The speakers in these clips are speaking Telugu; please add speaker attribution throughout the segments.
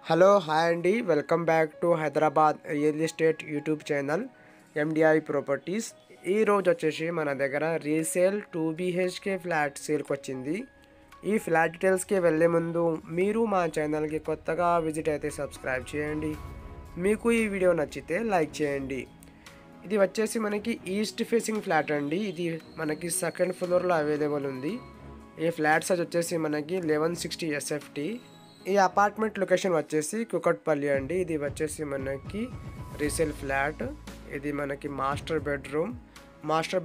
Speaker 1: హలో హాయ్ అండి, welcome back to Hyderabad real estate YouTube channel MDI properties. ఈరోజు వచ్చేసి మన దగ్గర రీసేల్ 2 BHK ఫ్లాట్ సేల్కి వచ్చింది. ఈ ఫ్లాట్ డీటెయిల్స్కి వెళ్ళే ముందు మీరు మా ఛానల్కి కొత్తగా విజిట్ అయితే సబ్స్క్రైబ్ చేయండి. మీకు ఈ వీడియో నచ్చితే లైక్ చేయండి. ఇది వచ్చేసి మనకి ఈస్ట్ ఫేసింగ్ ఫ్లాట్ అండి. ఇది మనకి సెకండ్ ఫ్లోర్లో అవైలబుల్ ఉంది. ఈ ఫ్లాట్ సైజ్ వచ్చేసి మనకి 1160 SFT. ఈ అపార్ట్మెంట్ లొకేషన్ వచ్చేసి కుకట్పల్లి అండి. ఇది వచ్చేసి మనకి రీసేల్ ఫ్లాట్. ఇది మనకి మాస్టర్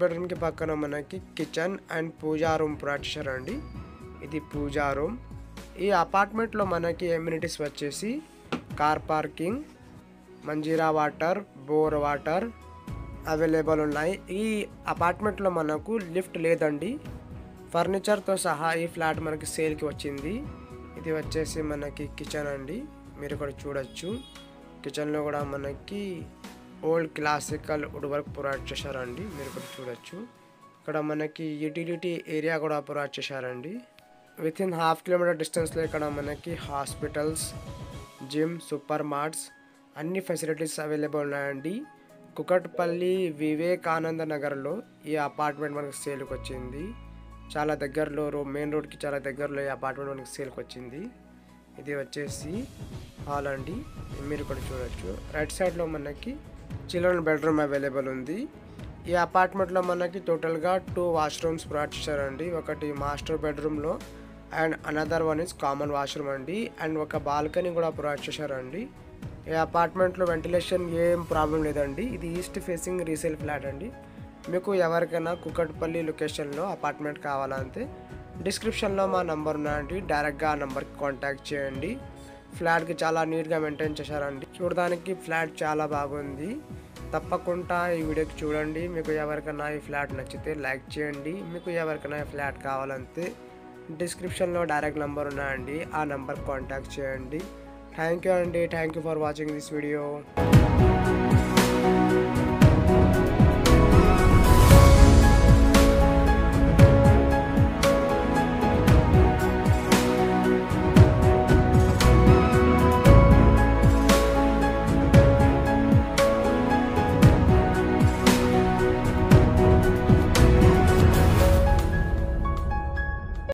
Speaker 1: బెడ్రూమ్కి పక్కన మనకి kitchen and puja room provide చేశారండి. ఇది పూజా రూమ్. ఈ అపార్ట్మెంట్లో మనకి ఎమ్యూనిటీస్ వచ్చేసి car parking, Manjira water, bore water available ఉన్నాయి. ఈ అపార్ట్మెంట్లో మనకు లిఫ్ట్ లేదండి. ఫర్నిచర్తో సహా ఈ ఫ్లాట్ మనకి సేల్కి వచ్చింది. ఇది వచ్చేసి మనకి కిచెన్ అండి. మీరు ఇక్కడ చూడొచ్చు. కిచెన్లో కూడా మనకి old classical wood work provide చేశారండి. మీరు ఇక్కడ చూడొచ్చు. ఇక్కడ మనకి యూటిలిటీ ఏరియా కూడా ప్రొవైడ్ చేశారండి. వితిన్ ½ కిలోమీటర్ డిస్టెన్స్లో ఇక్కడ మనకి హాస్పిటల్స్, జిమ్, సూపర్ మార్ట్స్ అన్ని ఫెసిలిటీస్ అవైలబుల్ ఉన్నాయండి. కుకట్పల్లి వివేకానంద నగర్లో ఈ అపార్ట్మెంట్ మనకి సేల్కి వచ్చింది. చాలా దగ్గరలో మెయిన్ రోడ్కి చాలా దగ్గరలో ఈ అపార్ట్మెంట్ మనకి సేల్కి వచ్చింది. ఇది వచ్చేసి హాల్ అండి. మీరు ఇక్కడ చూడొచ్చు. రైట్ సైడ్లో మనకి చిల్డ్రన్ బెడ్రూమ్ అవైలబుల్ ఉంది. ఈ అపార్ట్మెంట్లో మనకి టోటల్గా 2 వాష్రూమ్స్ ప్రొవైడ్ చేశారండి. ఒకటి మాస్టర్ బెడ్రూమ్లో and another one is common washroom అండి. అండ్ ఒక బాల్కనీ కూడా ప్రొవైడ్ చేశారండి. ఈ అపార్ట్మెంట్లో వెంటిలేషన్ ఏం ప్రాబ్లం లేదండి. ఇది ఈస్ట్ ఫేసింగ్ రీసేల్ ఫ్లాట్ అండి. మీకు ఎవరికైనా కుకట్పల్లి లొకేషన్లో అపార్ట్మెంట్ కావాలంటే డిస్క్రిప్షన్లో మా నంబర్ ఉన్నాయండి. డైరెక్ట్గా ఆ నెంబర్కి కాంటాక్ట్ చేయండి. ఫ్లాట్కి చాలా నీట్గా మెయింటైన్ చేశారండి. చూడడానికి ఫ్లాట్ చాలా బాగుంది. తప్పకుండా ఈ వీడియోకి చూడండి. మీకు ఎవరికైనా ఈ ఫ్లాట్ నచ్చితే లైక్ చేయండి. మీకు ఎవరికైనా ఈ ఫ్లాట్ కావాలంటే డిస్క్రిప్షన్లో డైరెక్ట్ నెంబర్ ఉన్నాయండి. ఆ నెంబర్కి కాంటాక్ట్ చేయండి. థ్యాంక్ యూ అండి. Thank you for watching this video.